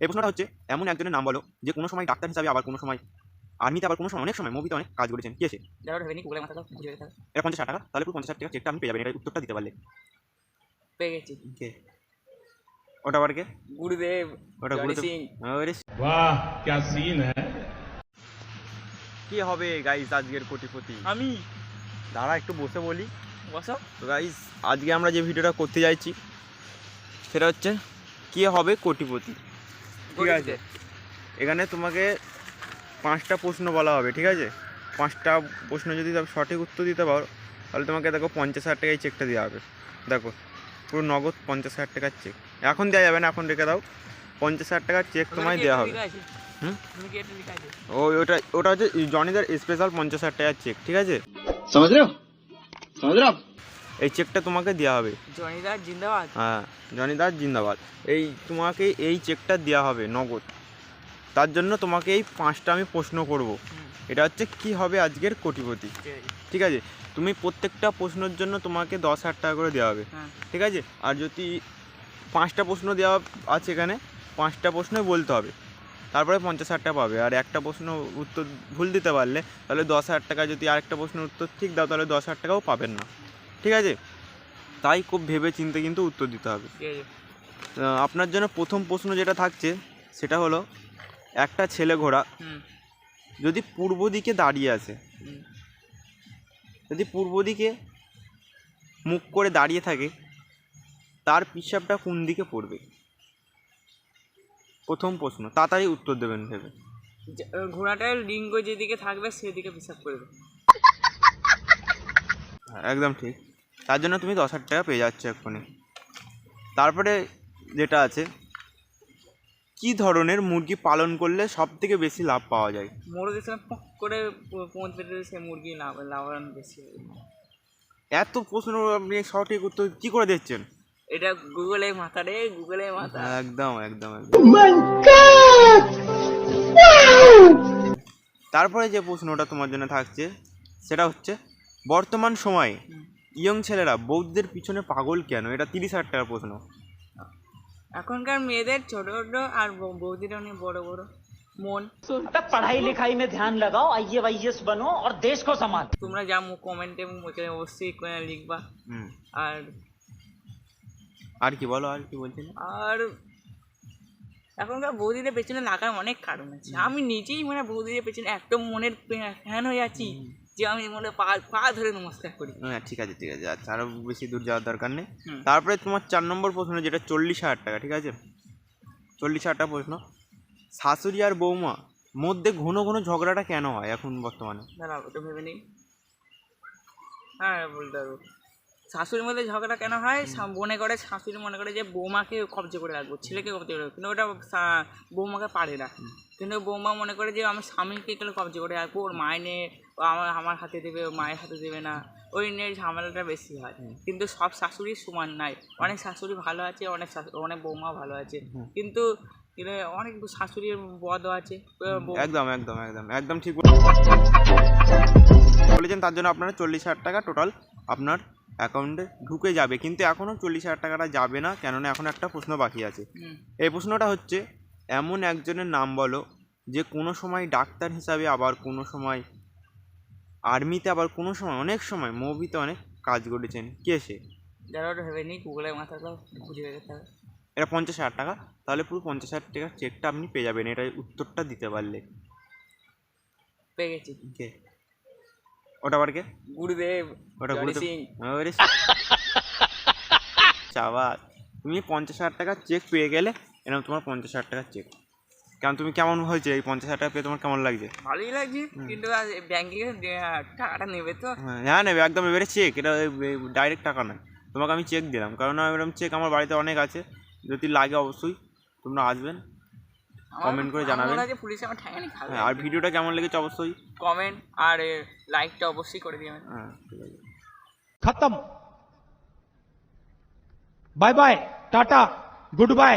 এই প্রশ্নটা হচ্ছে, এমন একজনের নাম বলো যে কোনো সময় ডাক্তার হিসাবে, আবার কোনো সময় আর্মিতে, আবার কোনো সময় অনেক সময় মুভিতে অনেক কাজ করেছেন। কে সে? এটা 50,000 টাকা, তাহলে পুরো 50,000 টাকা চেকটা আপনি পেয়ে যাবেন, এটার উত্তরটা দিতে পারলে। পেয়ে গেছি। কে ওটা? আবার কে? গুরুদেব ওটা জনি গুরুদেব। সিং। আরে वाह क्या सीन है। কি হবে গাইস আজকের কোটিপতি? আমি দাঁড়া একটু বসে বলি। বসো। তো গাইস আজকে আমরা যে ভিডিওটা করতে যাচ্ছি সেটা হচ্ছে কে হবে কোটিপতি। ঠিক আছে, এখানে তোমাকে 5টা প্রশ্ন বলা হবে, ঠিক আছে? 5টা প্রশ্ন যদি সঠিক উত্তর দিতে পারো তাহলে তোমাকে দেখো 50,000 টাকায় চেকটা দেওয়া হবে। দেখো পুরো নগদ 50,000 টাকার চেক। এখন দেওয়া যাবে না, এখন রেখে দাও। 50,000 টাকার চেক তোমায় দেওয়া হবে। ওটা ওটা হচ্ছে জনিদার স্পেশাল 50,000 টাকার চেক, ঠিক আছে? समझ रहे हो समझ रहे हो आप। এই চেকটা তোমাকে দেওয়া হবে। জনিদার জিন্দাবাদ। হ্যাঁ, জনিদার জিন্দাবাদ। এই তোমাকে এই চেকটা দেওয়া হবে নগদ। তার জন্য তোমাকে এই 5টা আমি প্রশ্ন করব। এটা হচ্ছে কি হবে আজকের কোটিপতি, ঠিক আছে? তুমি প্রত্যেকটা প্রশ্নের জন্য তোমাকে 10,000 টাকা করে দেওয়া হবে, ঠিক আছে? আর যদি 5টা প্রশ্ন দেওয়া আছে এখানে, 5টা প্রশ্নই বলতে হবে, তারপরে 50,000 টাকা পাবে। আর একটা প্রশ্ন উত্তর ভুল দিতে পারলে তাহলে 10,000 টাকা, যদি আরেকটা প্রশ্নের উত্তর ঠিক দাও তাহলে 10,000 টাকাও পাবেন না, ঠিক আছে? তাই খুব ভেবে চিন্তে কিন্তু উত্তর দিতে হবে। আপনার জন্য প্রথম প্রশ্ন যেটা থাকছে সেটা হলো, একটা ছেলে ঘোড়া যদি পূর্ব দিকে দাঁড়িয়ে আছে, যদি পূর্ব দিকে মুখ করে দাঁড়িয়ে থাকে, তার পিশাবটা কোন দিকে পড়বে? প্রথম প্রশ্ন, তাড়াতাড়ি উত্তর দেবেন ভেবে। ঘোড়াটার লিঙ্গ যেদিকে থাকবে সেদিকে পিসাব করবে। একদম ঠিক। তার জন্য তুমি 10,000 টাকা পেয়ে যাচ্ছ এক্ষুনি। তারপরে যেটা আছে, কি ধরনের মুরগি পালন করলে সব থেকে বেশি লাভ পাওয়া যায়? মুরগির সঙ্গে পক করে পৌঁছে দিলে সে মুরগি লাভবান বেশি হবে। এত প্রশ্ন আপনি সঠিক উত্তর কি করে দিচ্ছেন? এটা গুগলে মাথা রে, গুগলে মাথা। একদম একদম একদম। তারপরে যে প্রশ্নটা তোমার জন্য থাকছে সেটা হচ্ছে, বর্তমান সময়ে ইয়ং ছেলেরা বৌদ্ধদের পিছনে পাগল কেন? এটা 30,000 টাকার প্রশ্ন। এখনকার মেয়েদের ছোট ছোট আর বৌদিরা অনেক বড় বড় মন। पढ़ाई लिखाई में ध्यान लगाओ, आईएएस बनो और देश को संभालो। তোমরা যা কমেন্টে অবশ্যই লিখবা। আর আর কি বলো, আর কি বলছিলে? আর এখনকার বৌদিদের পেছনে লাগার অনেক কারণ আছে। আমি নিজেই মানে বৌদিদের পেছনে একদম মনের ফ্যান হয়ে আছি যে আমি মনে পা ধরে নমস্কার করি। হ্যাঁ ঠিক আছে ঠিক আছে, আচ্ছা আরও বেশি দূর যাওয়ার দরকার নেই। তারপরে তোমার 4 নম্বর প্রশ্ন, যেটা 40,000 টাকা, ঠিক আছে? 40,000 টাকা প্রশ্ন, শাশুড়ি আর বৌমা মধ্যে ঘন ঘন ঝগড়াটা কেন হয় এখন বর্তমানে? দাঁড়াও ওটা ভেবে নিই। হ্যাঁ বলতে পারবো। শাশুড়ির মধ্যে ঝগড়া কেন হয়? মনে করে শাশুড়ি মনে করে যে বৌমাকে কবজে করে রাখবো, ছেলেকে কবজে করে রাখবো, কিন্তু ওটা বৌমাকে পারে না। কিন্তু বৌমা মনে করে যে আমি স্বামীকে গেলে কবজে করে রাখবো, ওর মাইনে আমার হাতে দেবে, ওর মায়ের হাতে দেবে না, ওই নিয়ে ঝামেলাটা বেশি হয়। কিন্তু সব শাশুড়ি সমান নাই, অনেক শাশুড়ি ভালো আছে, অনেক বৌমা ভালো আছে, কিন্তু অনেক শাশুড়ির বদও আছে। একদম একদম একদম একদম ঠিক বলেছেন। তার জন্য আপনার 40,000 টাকা টোটাল আপনার অ্যাকাউন্টে ঢুকে যাবে, কিন্তু এখনও 40,000 টাকাটা যাবে না, কেননা এখন একটা প্রশ্ন বাকি আছে। এই প্রশ্নটা হচ্ছে, এমন একজনের নাম বলো যে কোনো সময় ডাক্তার হিসাবে, আবার কোনো সময় আর্মিতে, আবার কোনো সময় অনেক সময় মুভিতে অনেক কাজ করেছেন। কে সে? যারা ওটা ভেবে নিই, গুগলের মাথাটা খুঁজে বের করতে হবে। এটা 50,000 টাকা, তাহলে পুরো 50,000 টাকার চেকটা আপনি পেয়ে যাবেন, এটাই উত্তরটা দিতে পারলে। পেয়ে গেছি। কে ওটা? আবার কে? গুরুদেব ওটা জনি গুরুদেব। সিং। চাবাস, তুমি 50,000 টাকার চেক পেয়ে গেলে। এরকম তোমার 50,000 টাকার চেক। কারণ তুমি কেমন হয়েছে এই 50,000 টাকা পেয়ে, তোমার কেমন লাগছে? ভালোই লাগছে, কিন্তু ব্যাংকে টাকাটা নেবে তো? হ্যাঁ নেবে একদম। এবারে চেক, এটা ডাইরেক্ট টাকা নয়, তোমাকে আমি চেক দিলাম, কারণ এরকম চেক আমার বাড়িতে অনেক আছে। যদি লাগে অবশ্যই তোমরা আসবেন, কমেন্ট করে জানাবেন। পুলিশে আমার ঠেকানি খাবে। হ্যাঁ, আর ভিডিওটা কেমন লেগেছে অবশ্যই কমেন্ট আর লাইকটা অবশ্যই করে দিবেন। হ্যাঁ ঠিক আছে। खत्म। Bye bye tata good bye.